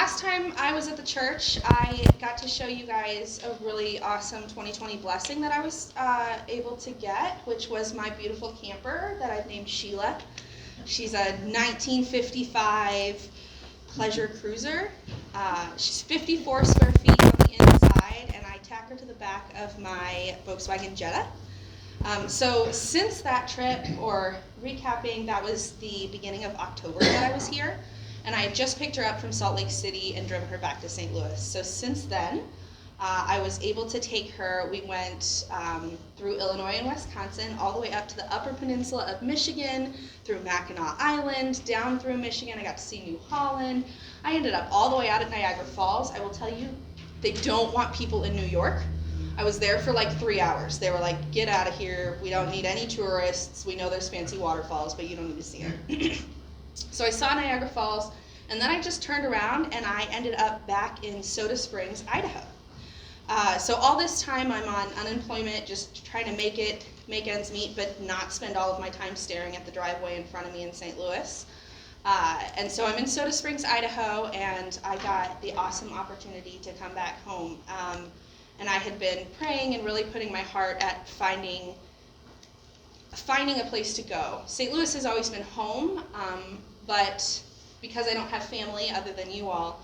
last time I was at the church, I got to show you guys a really awesome 2020 blessing that I was able to get, which was my beautiful camper that I've named Sheila. She's a 1955 pleasure cruiser. She's 54 square feet on the inside, and I tack her to the back of my Volkswagen Jetta. So since that trip, or recapping, that was the beginning of October that I was here, and I had just picked her up from Salt Lake City and driven her back to St. Louis. So since then, I was able to take her. We went through Illinois and Wisconsin, all the way up to the Upper Peninsula of Michigan, through Mackinac Island, down through Michigan. I got to see New Holland. I ended up all the way out at Niagara Falls. I will tell you, they don't want people in New York. I was there for like 3 hours. They were like, get out of here. We don't need any tourists. We know there's fancy waterfalls, but you don't need to see them. So I saw Niagara Falls, and then I just turned around and I ended up back in Soda Springs, Idaho. So all this time I'm on unemployment, just trying to make ends meet, but not spend all of my time staring at the driveway in front of me in St. Louis. And so I'm in Soda Springs, Idaho, and I got the awesome opportunity to come back home. And I had been praying and really putting my heart at finding a place to go. St. Louis has always been home, but because I don't have family other than you all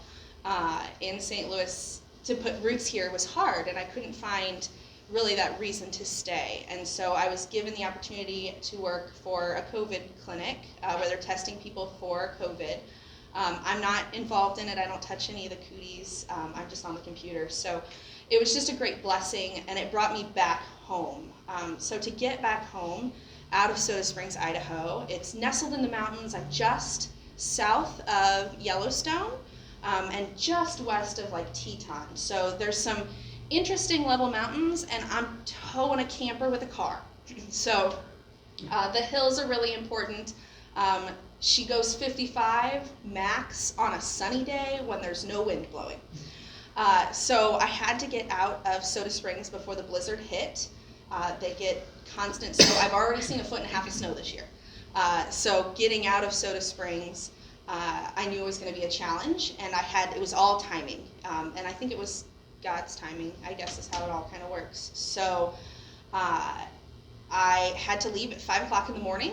in St. Louis, to put roots here was hard, and I couldn't find really that reason to stay. And so I was given the opportunity to work for a COVID clinic where they're testing people for COVID. I'm not involved in it. I don't touch any of the cooties. I'm just on the computer. So it was just a great blessing, and it brought me back home. So to get back home out of Soda Springs, Idaho, it's nestled in the mountains. I'm just south of Yellowstone and just west of like Teton. So there's some interesting level mountains, and I'm towing a camper with a car. So the hills are really important. She goes 55 max on a sunny day when there's no wind blowing. So I had to get out of Soda Springs before the blizzard hit. They get constant snow. I've already seen 1.5 feet of snow this year. So getting out of Soda Springs, I knew it was going to be a challenge, and it was all timing. And I think it was God's timing, I guess is how it all kind of works. So I had to leave at 5 o'clock in the morning.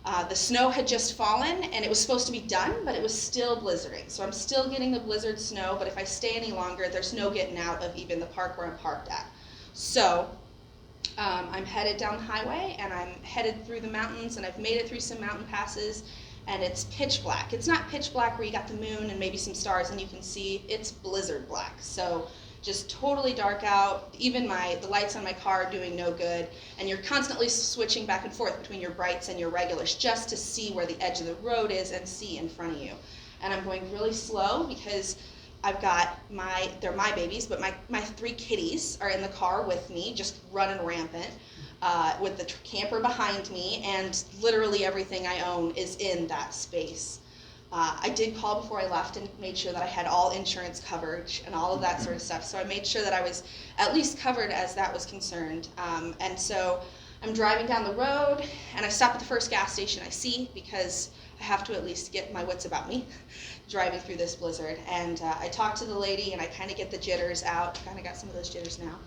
The snow had just fallen, and it was supposed to be done, but it was still blizzarding. So I'm still getting the blizzard snow, but if I stay any longer, there's no getting out of even the park where I'm parked at. So I'm headed down the highway, and I'm headed through the mountains, and I've made it through some mountain passes, and it's pitch black. It's not pitch black where you got the moon and maybe some stars and you can see. It's blizzard black. So just totally dark out. Even the lights on my car are doing no good, and you're constantly switching back and forth between your brights and your regulars just to see where the edge of the road is and see in front of you. And I'm going really slow because I've got they're my babies, but my 3 kitties are in the car with me, just running rampant, with the camper behind me, and literally everything I own is in that space. I did call before I left and made sure that I had all insurance coverage and all of that sort of stuff. So I made sure that I was at least covered as that was concerned. And so I'm driving down the road, and I stop at the first gas station I see because I have to at least get my wits about me driving through this blizzard. And I talk to the lady, and I kind of get the jitters out. Kind of got some of those jitters now.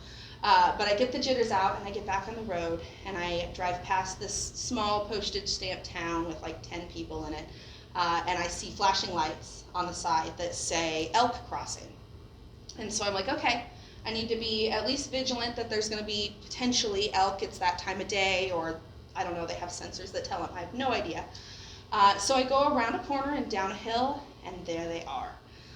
But I get the jitters out, and I get back on the road, and I drive past this small postage stamp town with like 10 people in it. And I see flashing lights on the side that say Elk Crossing. And so I'm like, okay, I need to be at least vigilant that there's going to be potentially elk. It's that time of day, or I don't know, they have sensors that tell them. I have no idea. So I go around a corner and down a hill, and there they are.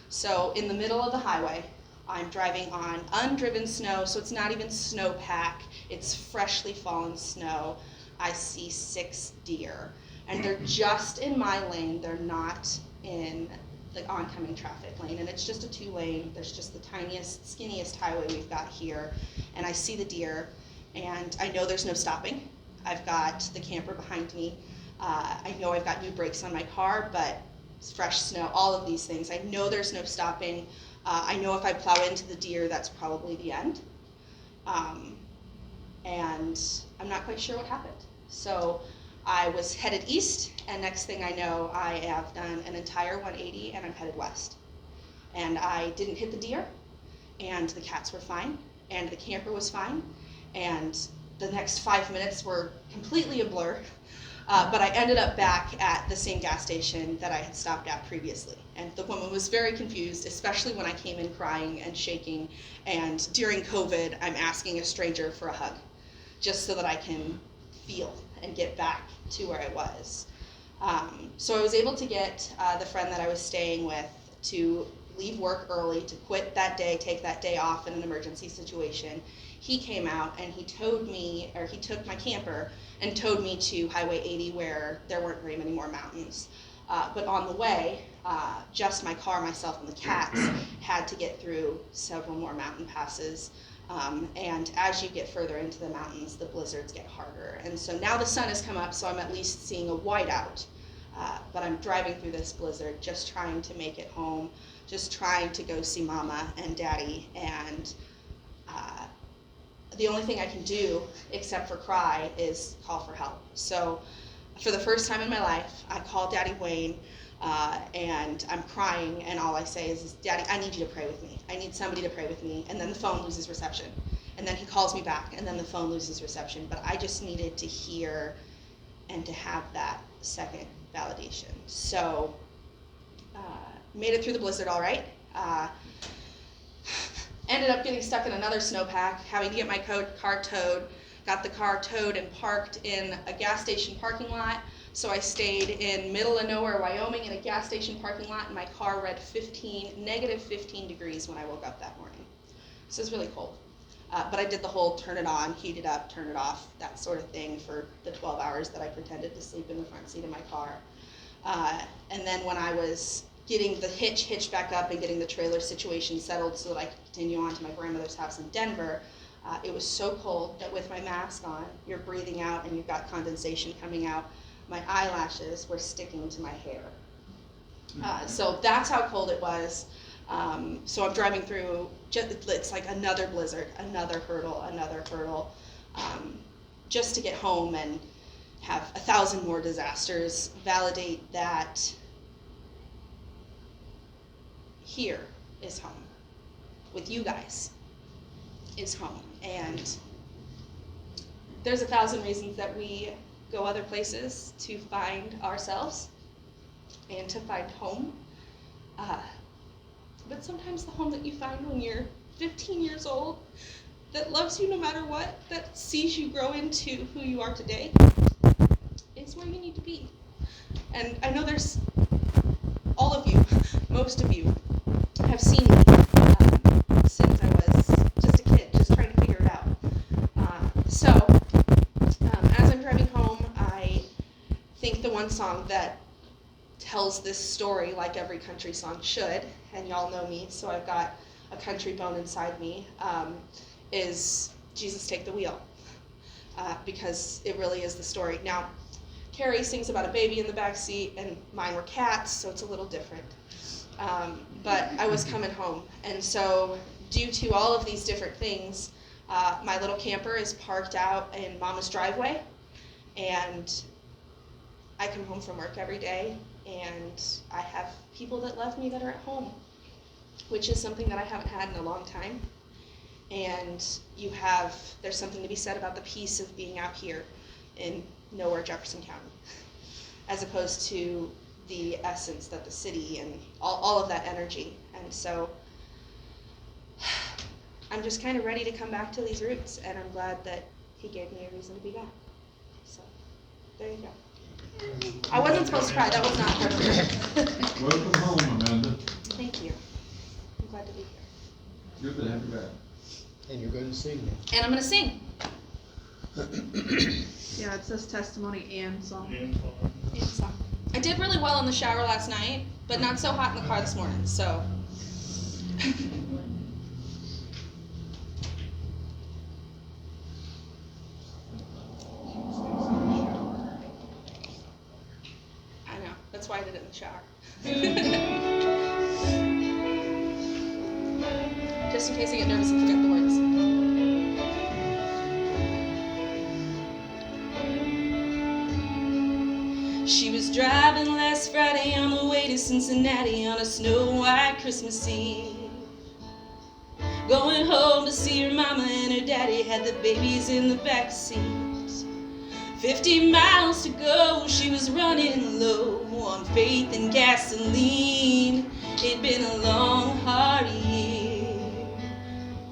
So in the middle of the highway, I'm driving on undriven snow, so it's not even snowpack. It's freshly fallen snow. I see 6 deer. And they're just in my lane. They're not in the oncoming traffic lane. And it's just a 2-lane. There's just the tiniest, skinniest highway we've got here. And I see the deer, and I know there's no stopping. I've got the camper behind me. I know I've got new brakes on my car, but it's fresh snow, all of these things. I know there's no stopping. I know if I plow into the deer, that's probably the end. And I'm not quite sure what happened. So I was headed east, and next thing I know, I have done an entire 180, and I'm headed west. And I didn't hit the deer, and the cats were fine, and the camper was fine, and the next 5 minutes were completely a blur. But I ended up back at the same gas station that I had stopped at previously. And the woman was very confused, especially when I came in crying and shaking. And during COVID, I'm asking a stranger for a hug, just so that I can feel and get back to where I was. So I was able to get the friend that I was staying with to leave work early, to quit that day, take that day off in an emergency situation. He came out and he took my camper and towed me to Highway 80 where there weren't very many more mountains. But on the way, just my car, myself, and the cats had to get through several more mountain passes. And as you get further into the mountains, the blizzards get harder. And so now the sun has come up, so I'm at least seeing a whiteout. But I'm driving through this blizzard, just trying to make it home, just trying to go see Mama and Daddy. And the only thing I can do, except for cry, is call for help. So for the first time in my life, I call Daddy Wayne, and I'm crying, and all I say is, Daddy, I need you to pray with me. I need somebody to pray with me. And then the phone loses reception. And then he calls me back, and then the phone loses reception. But I just needed to hear and to have that second validation. So made it through the blizzard all right. Ended up getting stuck in another snowpack, having to get my car towed. Got the car towed and parked in a gas station parking lot. So I stayed in middle of nowhere, Wyoming, in a gas station parking lot, and my car read negative 15 degrees when I woke up that morning. So it was really cold. But I did the whole turn it on, heat it up, turn it off, that sort of thing for the 12 hours that I pretended to sleep in the front seat of my car. And then when I was getting the hitched back up and getting the trailer situation settled so that I could continue on to my grandmother's house in Denver, it was so cold that with my mask on, you're breathing out and you've got condensation coming out. My eyelashes were sticking to my hair. So that's how cold it was. So I'm driving through, it's like another blizzard, another hurdle, just to get home and have 1,000 more disasters validate that here is home. With you guys is home. And there's 1,000 reasons that we go other places to find ourselves and to find home. But sometimes the home that you find when you're 15 years old, that loves you no matter what, that sees you grow into who you are today, is where you need to be. And I know there's all of you, most of you, have seen me since I was just a kid, just trying to figure it out. So as I'm driving home, I think the one song that tells this story like every country song should, and y'all know me, so I've got a country bone inside me, is Jesus Take the Wheel, because it really is the story. Now, Carrie sings about a baby in the back seat, and mine were cats, so it's a little different. But I was coming home, and so due to all of these different things, my little camper is parked out in Mama's driveway, and I come home from work every day, and I have people that love me that are at home, which is something that I haven't had in a long time. And there's something to be said about the peace of being out here in nowhere Jefferson County, as opposed to the essence that the city and all of that energy. And so I'm just kind of ready to come back to these roots, and I'm glad that he gave me a reason to be back. So there you go. I wasn't supposed to cry. That was not part of it. Welcome home, Amanda. Thank you. I'm glad to be here. Good to have you back. And you're going to sing now. And I'm going to sing. Yeah, it says testimony and song. And song. I did really well in the shower last night, but not so hot in the car this morning, so. I know, that's why I did it in the shower. Just in case I get nervous and forget the words. She was driving last last Friday on the way to Cincinnati on a snow-white Christmas Eve. Going home to see her mama and her daddy, had the babies in the back seat. 50 miles to go, she was running low on faith and gasoline. It'd been a long, hard year.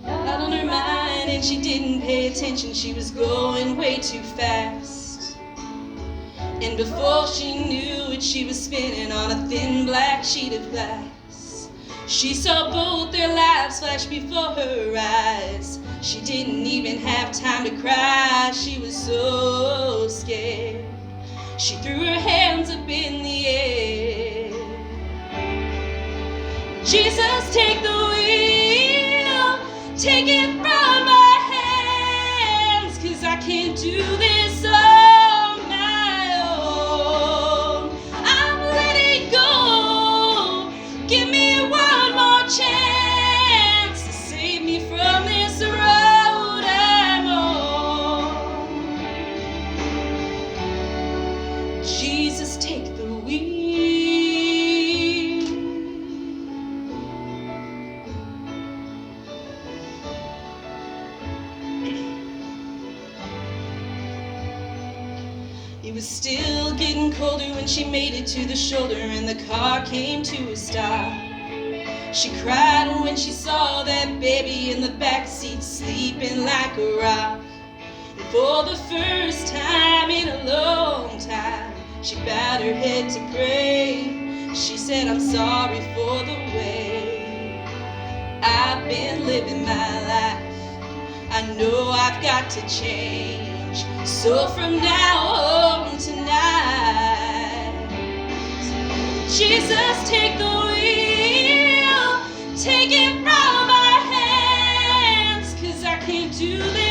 Out on her mind and she didn't pay attention, she was going way too fast. And before she knew it, she was spinning on a thin black sheet of glass. She saw both their lives flash before her eyes. She didn't even have time to cry, she was so scared. She threw her hands up in the air. Jesus, take the wheel, take it from my hands, 'cause I can't do this on my own. I'm letting go, give me one more chance to save me from this road I'm on. Jesus, take the wheel. It was still getting colder when she made it to the shoulder and the car came to a stop. She cried when she saw that baby in the back seat sleeping like a rock. And for the first time in a long time, she bowed her head to pray. She said, I'm sorry for the way I've been living my life. I know I've got to change. So from now on tonight, Jesus, take the wheel, take it from my hands, 'cause I can't do this